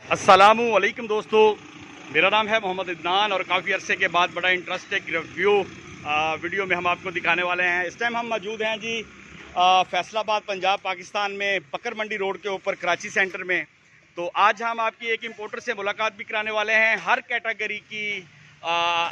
अस्सलामु अलैकुम दोस्तों, मेरा नाम है मोहम्मद इदनान और काफ़ी अरसे के बाद बड़ा इंटरेस्टिंग रिव्यू वीडियो में हम आपको दिखाने वाले हैं। इस टाइम हम मौजूद हैं जी फैसलाबाद पंजाब पाकिस्तान में बकर मंडी रोड के ऊपर कराची सेंटर में। तो आज हम आपकी एक इंपोर्टर से मुलाकात भी कराने वाले हैं। हर कैटेगरी की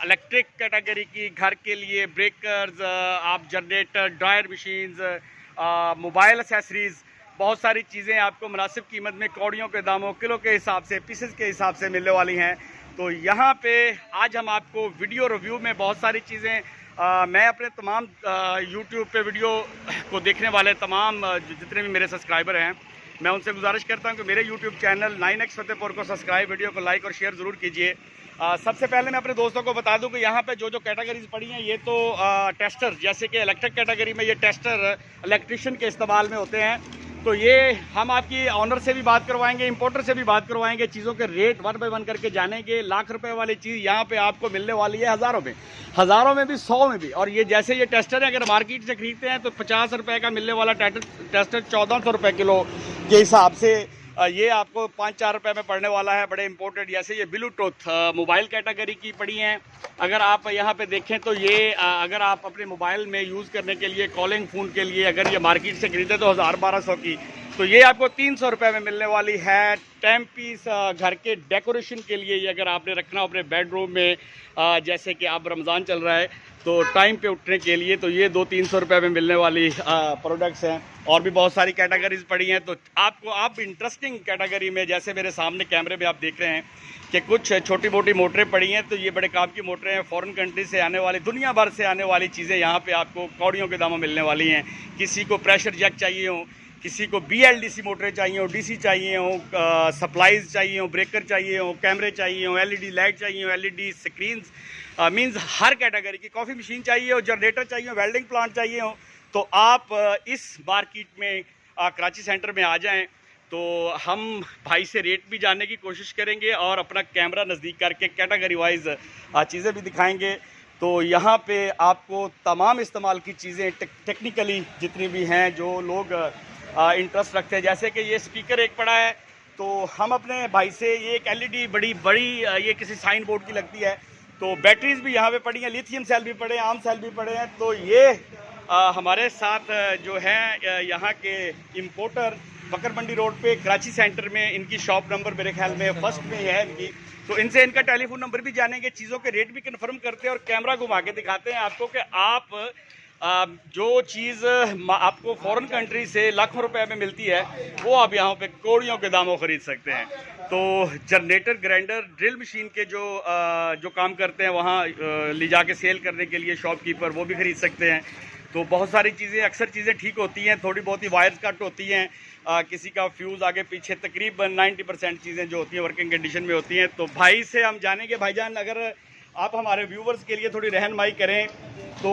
इलेक्ट्रिक कैटेगरी की घर के लिए ब्रेकर्स, आप generator, dryer machines, mobile accessories, बहुत सारी चीज़ें आपको मुनासिब कीमत में कौड़ियों के दामों, किलो के हिसाब से, पीसेस के हिसाब से मिलने वाली हैं। तो यहाँ पे आज हम आपको वीडियो रिव्यू में बहुत सारी चीज़ें मैं अपने तमाम यूट्यूब पे वीडियो को देखने वाले तमाम जितने भी मेरे सब्सक्राइबर हैं, मैं उनसे गुजारिश करता हूँ कि मेरे यूट्यूब चैनल 9X फतेहपुर को सब्सक्राइब, वीडियो को लाइक और शेयर ज़रूर कीजिए। सबसे पहले मैं अपने दोस्तों को बता दूं कि यहाँ पे जो कैटेगरीज पड़ी हैं, ये तो टेस्टर, जैसे कि इलेक्ट्रिक कैटेगरी में ये टेस्टर इलेक्ट्रिशियन के इस्तेमाल में होते हैं। तो ये हम आपकी ऑनर से भी बात करवाएंगे, इंपोर्टर से भी बात करवाएंगे, चीज़ों के रेट वन बाय वन करके जानेंगे। लाख रुपए वाली चीज़ यहाँ पे आपको मिलने वाली है हज़ारों में भी, 100 में भी। और ये जैसे ये टेस्टर है, अगर मार्केट से खरीदते हैं तो 50 रुपये का मिलने वाला टेस्टर 1400 रुपये किलो के हिसाब से ये आपको 5-4 रुपये में पड़ने वाला है। बड़े इंपोर्टेड, जैसे ये ब्लूटूथ मोबाइल कैटेगरी की पड़ी हैं। अगर आप यहाँ पे देखें तो ये अगर आप अपने मोबाइल में यूज़ करने के लिए, कॉलिंग फ़ोन के लिए अगर ये मार्केट से खरीदे तो 1000-1200 की, तो ये आपको 300 रुपये में मिलने वाली है। 10 पीस घर के डेकोरेशन के लिए ये अगर आपने रखना अपने बेडरूम में, जैसे कि अब रमज़ान चल रहा है तो टाइम पे उठने के लिए, तो ये 200-300 रुपये में मिलने वाली प्रोडक्ट्स हैं। और भी बहुत सारी कैटेगरीज पड़ी हैं। तो आप इंटरेस्टिंग कैटेगरी में, जैसे मेरे सामने कैमरे में आप देख रहे हैं कि कुछ छोटी मोटी मोटरें पड़ी हैं, तो ये बड़े काम की मोटरें हैं। फ़ॉरेन कंट्री से आने वाली, दुनिया भर से आने वाली चीज़ें यहाँ पे आपको कौड़ियों के दामों मिलने वाली हैं। किसी को प्रेशर जैक चाहिए हो, किसी को BLDC मोटरें चाहिए हो, DC चाहिए हो, सप्लाईज चाहिए हो, ब्रेकर चाहिए हो, कैमरे चाहिए हो, LED लाइट चाहिए हो, LED स्क्रीन्स, मीन्स हर कैटेगरी की, कॉफ़ी मशीन चाहिए हो, जनरेटर चाहिए हो, वेल्डिंग प्लांट चाहिए हो, तो आप इस मार्केट में कराची सेंटर में आ जाएं। तो हम भाई से रेट भी जानने की कोशिश करेंगे और अपना कैमरा नज़दीक करके कैटेगरी वाइज चीज़ें भी दिखाएंगे। तो यहाँ पे आपको तमाम इस्तेमाल की चीज़ें टेक्निकली जितनी भी हैं, जो लोग इंटरेस्ट रखते हैं, जैसे कि ये स्पीकर एक पड़ा है, तो हम अपने भाई से ये एक LED बड़ी ये किसी साइन बोर्ड की लगती है। तो बैटरीज भी यहाँ पे पड़ी हैं, लिथियम सेल भी पड़े हैं, आम सेल भी पड़े हैं। तो ये हमारे साथ जो है यहाँ के इंपोर्टर बकर मंडी रोड पे कराची सेंटर में, इनकी शॉप नंबर मेरे ख्याल में फर्स्ट में है इनकी। तो इनसे इनका टेलीफोन नंबर भी जानेंगे, चीज़ों के रेट भी कंफर्म करते हैं और कैमरा घुमा के दिखाते हैं आपको कि आप जो चीज़ आपको फ़ॉरेन कंट्री से लाखों रुपए में मिलती है, वो आप यहाँ पे कौड़ियों के दामों ख़रीद सकते हैं। तो जनरेटर, ग्राइंडर, ड्रिल मशीन के जो काम करते हैं वहाँ ले जाके सेल करने के लिए शॉपकीपर, वो भी ख़रीद सकते हैं। तो बहुत सारी चीज़ें, अक्सर चीज़ें ठीक होती हैं, थोड़ी बहुत ही वायर्स कट होती हैं, किसी का फ्यूज़ आगे पीछे, तकरीबन 90% चीज़ें जो होती हैं वर्किंग कंडीशन में होती हैं। तो भाई से हम जानेंगे। भाईजान, अगर आप हमारे व्यूवर्स के लिए थोड़ी रहनुमाई करें तो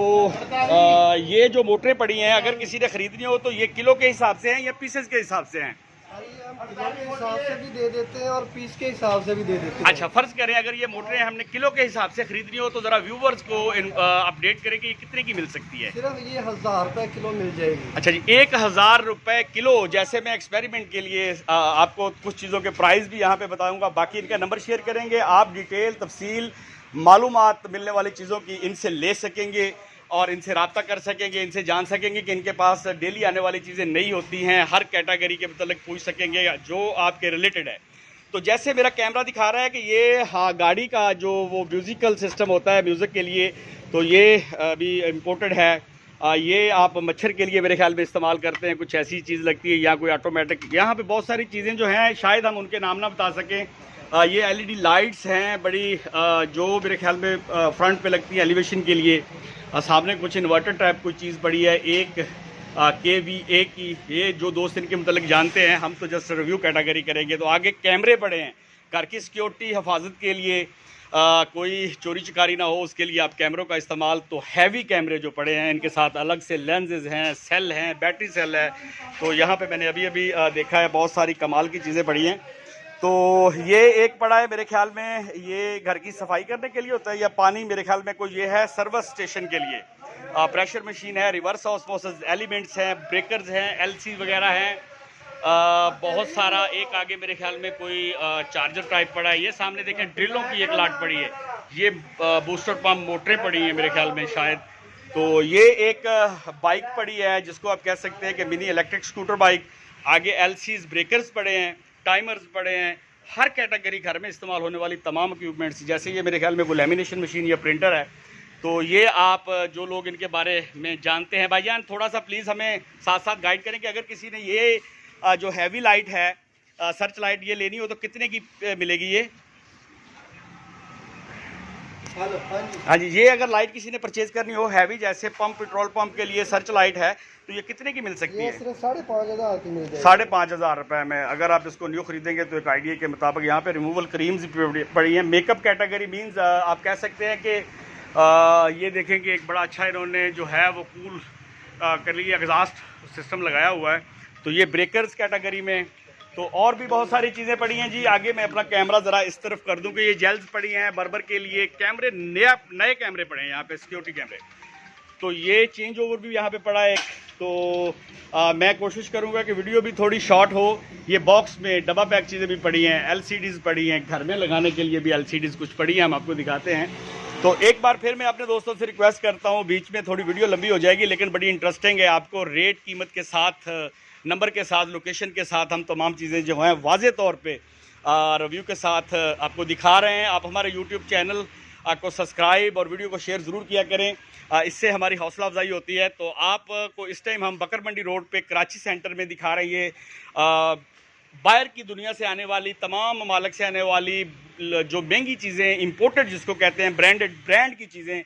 ये जो मोटरें पड़ी हैं, अगर किसी ने ख़रीदनी हो तो ये किलो के हिसाब से हैं या पीसेस के हिसाब से हैं? हम किलो के हिसाब से भी दे देते हैं और पीस के हिसाब से भी दे देते हैं। अच्छा, फ़र्ज़ करें अगर ये मोटरें हमने किलो के हिसाब से ख़रीदनी हो तो ज़रा व्यूवर्स को अपडेट करें कि ये कितने की मिल सकती है? सिर्फ ये 1000 रुपये किलो मिल जाएगी। अच्छा जी, 1000 रुपये किलो। जैसे मैं एक्सपेरिमेंट के लिए आपको कुछ चीज़ों के प्राइस भी यहाँ पे बताऊँगा, बाकी इनका नंबर शेयर करेंगे। आप डिटेल, तफसील, मालूमात मिलने वाली चीज़ों की इनसे ले सकेंगे और इनसे रब्ता कर सकेंगे, इनसे जान सकेंगे कि इनके पास डेली आने वाली चीज़ें नहीं होती हैं। हर कैटेगरी के मतलब पूछ सकेंगे जो आपके रिलेटेड है। तो जैसे मेरा कैमरा दिखा रहा है कि ये गाड़ी का जो वो म्यूज़िकल सिस्टम होता है म्यूज़िक के लिए, तो ये अभी इम्पोर्टेड है। ये आप मच्छर के लिए मेरे ख्याल में इस्तेमाल करते हैं, कुछ ऐसी चीज़ लगती है, या कोई ऑटोमेटिक। यहाँ पे बहुत सारी चीज़ें जो हैं, शायद हम उनके नाम ना बता सकें। ये LED लाइट्स हैं बड़ी, जो मेरे ख्याल में फ्रंट पे लगती है एलिवेशन के लिए। सामने कुछ इन्वर्टर टाइप कोई चीज़ पड़ी है, एक KVA की। ये जो दोस्त इनके मतलब जानते हैं, हम तो जस्ट रिव्यू कैटेगरी करेंगे। तो आगे कैमरे पड़े हैं घर की सिक्योरिटी, हिफाजत के लिए, कोई चोरी चकारी ना हो उसके लिए आप कैमरों का इस्तेमाल। तो हैवी कैमरे जो पड़े हैं, इनके साथ अलग से लेंसेज हैं, सेल हैं, बैटरी सेल है। तो यहाँ पे मैंने अभी देखा है, बहुत सारी कमाल की चीज़ें पड़ी हैं। तो ये एक पड़ा है मेरे ख्याल में, ये घर की सफाई करने के लिए होता है, या पानी, मेरे ख्याल में कोई ये है सर्विस स्टेशन के लिए। प्रेशर मशीन है, रिवर्स ऑस्मोसिस एलिमेंट्स हैं, ब्रेकर्स हैं, LC वगैरह हैं। बहुत सारा, एक आगे मेरे ख्याल में कोई चार्जर टाइप पड़ा है। ये सामने देखें ड्रिलों की एक लाट पड़ी है। ये बूस्टर पंप मोटरें पड़ी हैं मेरे ख्याल में शायद। तो ये एक बाइक पड़ी है जिसको आप कह सकते हैं कि मिनी इलेक्ट्रिक स्कूटर बाइक। आगे एलसीज ब्रेकर्स पड़े हैं, टाइमर्स पड़े हैं, हर कैटेगरी घर में इस्तेमाल होने वाली तमाम इक्विपमेंट्स। जैसे ये मेरे ख्याल में कोई लेमिनेशन मशीन या प्रिंटर है। तो ये आप जो लोग इनके बारे में जानते हैं भाईजान, थोड़ा सा प्लीज़ हमें साथ साथ गाइड करें कि अगर किसी ने ये जो हैवी लाइट है, सर्च लाइट ये लेनी हो तो कितने की मिलेगी ये? हाँ जी, ये अगर लाइट किसी ने परचेज करनी हो हैवी, जैसे पंप, पेट्रोल पंप के लिए सर्च लाइट है, तो ये कितने की मिल सकती है? सिर्फ 5,500 की मिल जाएगी। 5,500 रुपये में अगर आप इसको न्यू खरीदेंगे तो एक आइडिया के मुताबिक यहाँ पे रिमूवल क्रीम्स पड़ी हैं। मेकअप कैटेगरी मीन्स आप कह सकते हैं कि ये देखें कि एक बड़ा अच्छा इन्होंने जो है वो कूल कर लिए एग्जॉस्ट सिस्टम लगाया हुआ है। तो ये ब्रेकर्स कैटेगरी में। तो और भी बहुत सारी चीज़ें पड़ी हैं जी। आगे मैं अपना कैमरा ज़रा इस तरफ कर दूं कि ये जेल्स पड़ी हैं बर्बर के लिए, कैमरे नए कैमरे पड़े हैं यहाँ पे, सिक्योरिटी कैमरे। तो ये चेंज ओवर भी यहाँ पे पड़ा है। तो मैं कोशिश करूँगा कि वीडियो भी थोड़ी शॉर्ट हो। ये बॉक्स में डब्बा पैक चीज़ें भी पड़ी हैं, एलसीडीज़ पड़ी हैं, घर में लगाने के लिए भी एलसीडीज़ कुछ पड़ी हैं, हम आपको दिखाते हैं। तो एक बार फिर मैं अपने दोस्तों से रिक्वेस्ट करता हूँ, बीच में थोड़ी वीडियो लंबी हो जाएगी लेकिन बड़ी इंटरेस्टिंग है। आपको रेट, कीमत के साथ, नंबर के साथ, लोकेशन के साथ हम तमाम चीज़ें जो हैं वाज़े तौर पे रिव्यू के साथ आपको दिखा रहे हैं। आप हमारे यूट्यूब चैनल को सब्सक्राइब और वीडियो को शेयर ज़रूर किया करें, इससे हमारी हौसला अफजाई होती है। तो आपको इस टाइम हम बकर मंडी रोड पे कराची सेंटर में दिखा रहे हैं। बाहर की दुनिया से आने वाली, तमाम ममालिक से आने वाली जो महंगी चीज़ें, इंपोर्टेड जिसको कहते हैं, ब्रांड की चीज़ें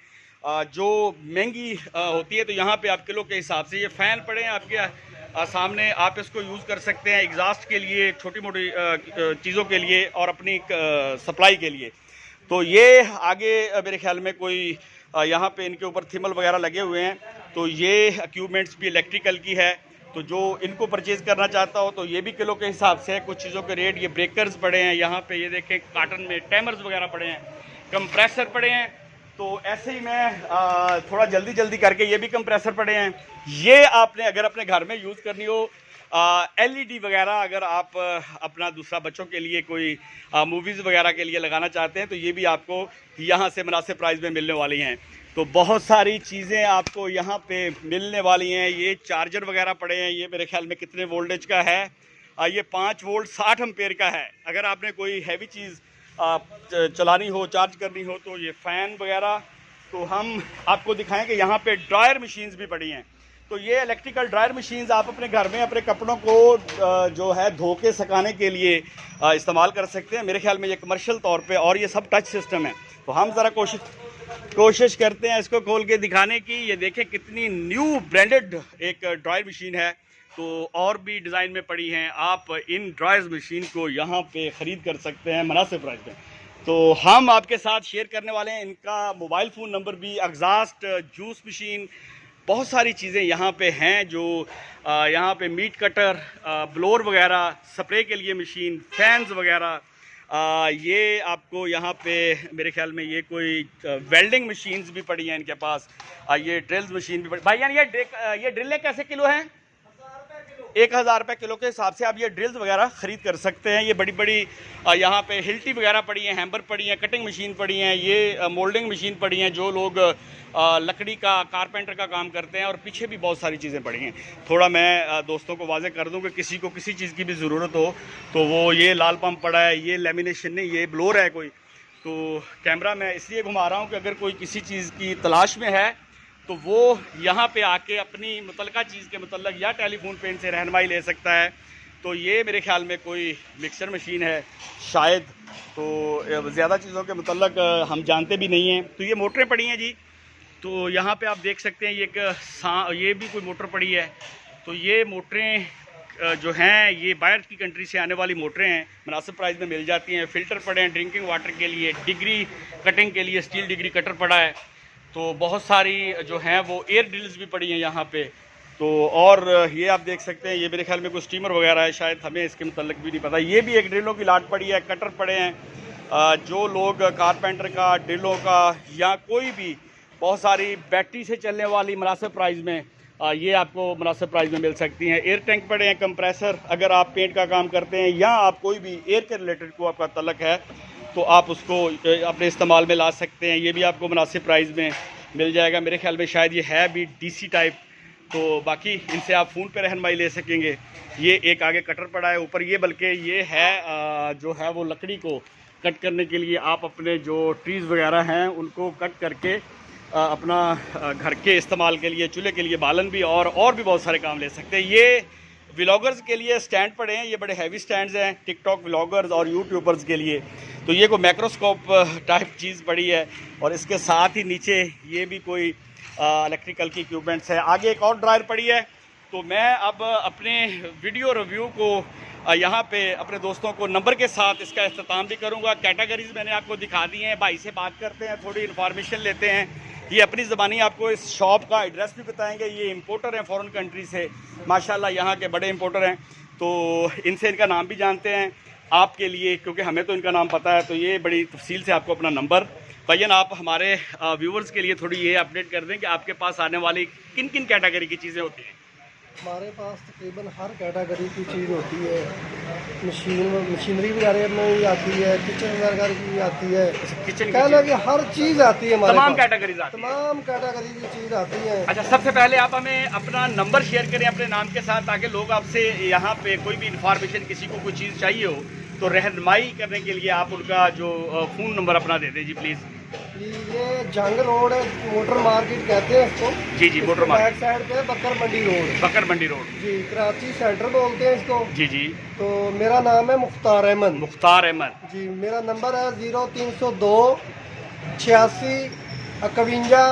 जो महंगी होती है। तो यहाँ पे आप किलो के हिसाब से ये फ़ैन पड़े हैं आपके सामने, आप इसको यूज़ कर सकते हैं एग्जॉस्ट के लिए, छोटी मोटी चीज़ों के लिए और अपनी सप्लाई के लिए। तो ये आगे मेरे ख्याल में कोई यहाँ पे इनके ऊपर थिमल वगैरह लगे हुए हैं। तो ये इक्विपमेंट्स भी इलेक्ट्रिकल की है। तो जो इनको परचेज़ करना चाहता हो तो ये भी किलो के हिसाब से है। कुछ चीज़ों के रेट, ये ब्रेकर्स पड़े हैं यहाँ पे, ये देखें कार्टन में टाइमर्स वगैरह पड़े हैं, कंप्रेसर पड़े हैं। तो ऐसे ही मैं थोड़ा जल्दी करके, ये भी कंप्रेसर पड़े हैं। ये आपने अगर अपने घर में यूज़ करनी हो, एलईडी वगैरह अगर आप अपना दूसरा बच्चों के लिए कोई मूवीज़ वगैरह के लिए लगाना चाहते हैं तो ये भी आपको यहाँ से मुनासिब प्राइस में मिलने वाली हैं। तो बहुत सारी चीज़ें आपको यहाँ पे मिलने वाली हैं। ये चार्जर वगैरह पड़े हैं, ये मेरे ख्याल में कितने वोल्टेज का है, ये 5 वोल्ट 60 एम्पेयर का है। अगर आपने कोई हैवी चीज़ चलानी हो, चार्ज करनी हो तो ये फ़ैन वगैरह। तो हम आपको दिखाएं कि यहाँ पे ड्रायर मशीन्स भी पड़ी हैं। तो ये इलेक्ट्रिकल ड्रायर मशीन्स आप अपने घर में अपने कपड़ों को जो है धो के सुखाने के लिए इस्तेमाल कर सकते हैं। मेरे ख्याल में ये कमर्शियल तौर पे, और ये सब टच सिस्टम है। तो हम ज़रा कोशिश करते हैं इसको खोल के दिखाने की। ये देखें कितनी न्यू ब्रांडेड एक ड्रायर मशीन है। तो और भी डिज़ाइन में पड़ी हैं। आप इन ड्रायर मशीन को यहाँ पे ख़रीद कर सकते हैं मुनासिब प्राइस में। तो हम आपके साथ शेयर करने वाले हैं इनका मोबाइल फ़ोन नंबर भी, एग्जॉस्ट, जूस मशीन, बहुत सारी चीज़ें यहाँ पे हैं जो यहाँ पे मीट कटर, ब्लोर वगैरह, स्प्रे के लिए मशीन, फैंस वगैरह। ये आपको यहाँ पे मेरे ख्याल में ये कोई वेल्डिंग मशीन्स भी पड़ी हैं इनके पास। ये ड्रिल्स मशीन भी पड़ी। भाई यानी ये ड्रिलें कैसे किलो हैं? 1,000 रुपये किलो के हिसाब से आप ये ड्रिल्स वगैरह ख़रीद कर सकते हैं। ये बड़ी बड़ी यहाँ पे हिल्टी वगैरह पड़ी हैं, हैम्बर पड़ी हैं, कटिंग मशीन पड़ी हैं, ये मोल्डिंग मशीन पड़ी हैं जो लोग लकड़ी का, कारपेंटर का काम करते हैं। और पीछे भी बहुत सारी चीज़ें पड़ी हैं। थोड़ा मैं दोस्तों को वाज़े कर दूं कि किसी को किसी चीज़ की भी ज़रूरत हो तो वो, ये लाल पंप पड़ा है, ये लेमिनेशन नहीं, ये ब्लोर है कोई। तो कैमरा मैं इसलिए घुमा रहा हूँ कि अगर कोई किसी चीज़ की तलाश में है तो वो यहाँ पे आके अपनी मुतलका चीज़ के मतलब या टेलीफोन पे इनसे रहनुमाई ले सकता है। तो ये मेरे ख्याल में कोई मिक्सर मशीन है शायद। तो ज़्यादा चीज़ों के मतलब हम जानते भी नहीं हैं। तो ये मोटरें पड़ी हैं जी। तो यहाँ पे आप देख सकते हैं ये भी कोई मोटर पड़ी है। तो ये मोटरें जो हैं ये बाहर की कंट्री से आने वाली मोटरें हैं, मुनासिब प्राइस में मिल जाती हैं। फ़िल्टर पड़े हैं ड्रिंकिंग वाटर के लिए, डिग्री कटिंग के लिए स्टील डिग्री कटर पड़ा है। तो बहुत सारी जो हैं वो एयर ड्रिल्स भी पड़ी हैं यहाँ पे। तो और ये आप देख सकते हैं, ये मेरे ख्याल में कोई स्टीमर वगैरह है शायद, हमें इसके मतलब भी नहीं पता। ये भी एक ड्रिलों की लाट पड़ी है, कटर पड़े हैं। जो लोग कारपेंटर का, ड्रिलों का या कोई भी बहुत सारी बैटरी से चलने वाली मुनासिब प्राइस में ये आपको मुनासिब प्राइस में मिल सकती हैं। एयर टैंक पड़े हैं, कंप्रेसर, अगर आप पेंट का काम करते हैं या आप कोई भी एयर के रिलेटेड को आपका तलक है तो आप उसको अपने इस्तेमाल में ला सकते हैं। ये भी आपको मुनासिब प्राइस में मिल जाएगा। मेरे ख्याल में शायद ये है भी डीसी टाइप, तो बाकी इनसे आप फ़ोन पे रहनुमाई ले सकेंगे। ये एक आगे कटर पड़ा है ऊपर, ये बल्कि ये है जो है वो लकड़ी को कट करने के लिए, आप अपने जो ट्रीज़ वगैरह हैं उनको कट करके अपना घर के इस्तेमाल के लिए, चूल्हे के लिए बालन भी और भी बहुत सारे काम ले सकते हैं। ये व्लॉगर्स के लिए स्टैंड पड़े हैं, ये बड़े हैवी स्टैंड्स हैं टिकटॉक व्लॉगर्स और यूट्यूबर्स के लिए। तो ये कोई माइक्रोस्कोप टाइप चीज़ पड़ी है और इसके साथ ही नीचे ये भी कोई इलेक्ट्रिकल की इक्विपमेंट्स है। आगे एक और ड्रायर पड़ी है। तो मैं अब अपने वीडियो रिव्यू को यहाँ पे अपने दोस्तों को नंबर के साथ इसका इख्तिताम भी करूँगा। कैटेगरीज मैंने आपको दिखा दी हैं। भाई से बात करते हैं, थोड़ी इन्फॉर्मेशन लेते हैं। ये अपनी ज़बानी आपको इस शॉप का एड्रेस भी बताएंगे। ये इंपोर्टर हैं फ़ॉरेन कंट्री से, माशाल्लाह यहाँ के बड़े इंपोर्टर हैं। तो इनसे इनका नाम भी जानते हैं आपके लिए, क्योंकि हमें तो इनका नाम पता है। तो ये बड़ी तफसील से आपको अपना नंबर भैया आप हमारे व्यूवर्स के लिए थोड़ी ये अपडेट कर दें कि आपके पास आने वाली किन किन कैटेगरी की चीज़ें होती हैं। हमारे पास तकरीबन हर कैटेगरी की चीज़ होती है। मशीनरी वगैरह में भी आती है, किचन वगैरह की भी आती है, किचन कहना कि हर चीज़ आती है हमारे तमाम पास। कैटेगरीज आती हैं। तमाम कैटेगरी की चीज़ आती है। अच्छा, सबसे पहले आप हमें अपना नंबर शेयर करें अपने नाम के साथ, ताकि लोग आपसे यहाँ पे कोई भी इंफॉर्मेशन, किसी को कोई चीज़ चाहिए हो तो रहनुमाई करने के लिए आप उनका जो फ़ोन नंबर अपना दे दें जी प्लीज़। ये जंग रोड है, मोटर मार्केट कहते हैं इसको। जी जी, मोटर मार्केट बैक साइड पे बकर मंडी रोड। बकर मंडी रोड जी, कराची सेंटर बोलते हैं इसको। जी जी। तो मेरा नाम है मुख्तार अहमद। मुख्तार अहमद जी, मेरा नंबर है 0302 86 51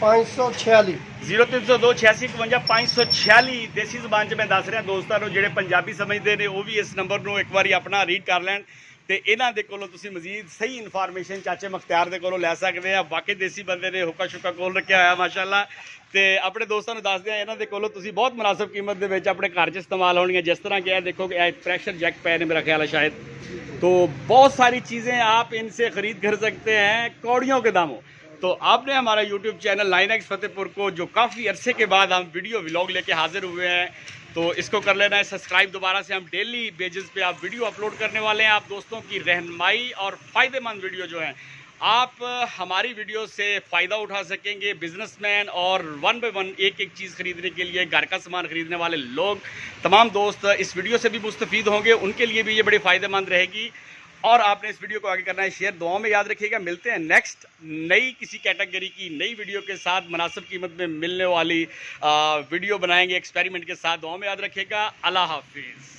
546। 0302 86 51 546। देसी जुबान च मैं दस रहा दोस्तों ਨੂੰ ਜਿਹੜੇ ਪੰਜਾਬੀ ਸਮਝਦੇ ਨੇ ਉਹ ਵੀ ਇਸ ਨੰਬਰ ਨੂੰ ਇੱਕ ਵਾਰੀ ਆਪਣਾ ਰੀਡ ਕਰ ਲੈਣ ਤੇ ਇਹਨਾਂ ਦੇ ਕੋਲੋਂ ਤੁਸੀਂ ਮਜ਼ੀਦ ਸਹੀ ਇਨਫੋਰਮੇਸ਼ਨ ਚਾਚੇ ਮੁਖਤਿਆਰ ਦੇ ਕੋਲੋਂ ਲੈ ਸਕਦੇ ਆ। ਵਾਕਈ ਦੇਸੀ ਬੰਦੇ ਨੇ, ਹੁੱਕਾ ਸ਼ੁੱਕਾ ਕੋਲ ਰੱਖਿਆ ਹੋਇਆ ਮਾਸ਼ਾਅੱਲਾ। ਤੇ ਆਪਣੇ ਦੋਸਤਾਂ ਨੂੰ ਦੱਸਦੇ ਆ ਇਹਨਾਂ ਦੇ ਕੋਲੋਂ ਤੁਸੀਂ ਬਹੁਤ ਮੁਨਾਸਿਬ ਕੀਮਤ ਦੇ ਵਿੱਚ ਆਪਣੇ ਘਰ 'ਚ ਇਸਤੇਮਾਲ ਹੋਣਗੀਆਂ। ਜਿਸ ਤਰ੍ਹਾਂ ਕਿ ਇਹ ਦੇਖੋ ਕਿ ਇਹ प्रेशर जैक पए ने, मेरा ख्याल है शायद। तो बहुत सारी चीज़ें आप इनसे ख़रीद कर सकते हैं कौड़ियों के दामों। तो आपने हमारा यूट्यूब चैनल 9X फतेहपुर को, जो काफ़ी अरसे के बाद हम वीडियो व्लॉग लेके हाजिर हुए हैं, तो इसको कर लेना है सब्सक्राइब। दोबारा से हम डेली बेसिस पे आप वीडियो अपलोड करने वाले हैं। आप दोस्तों की रहनुमाई और फ़ायदेमंद वीडियो जो हैं, आप हमारी वीडियो से फ़ायदा उठा सकेंगे। बिजनेसमैन और 1 बाय 1 एक एक चीज़ ख़रीदने के लिए, घर का सामान ख़रीदने वाले लोग, तमाम दोस्त इस वीडियो से भी मुस्तफ़ीद होंगे। उनके लिए भी ये बड़ी फ़ायदेमंद रहेगी। और आपने इस वीडियो को आगे करना है शेयर। दुआओं में याद रखिएगा। मिलते हैं नेक्स्ट नई किसी कैटेगरी की नई वीडियो के साथ, मुनासिब कीमत में मिलने वाली वीडियो बनाएंगे एक्सपेरिमेंट के साथ। दुआओं में याद रखिएगा। अल्लाह हाफिज़।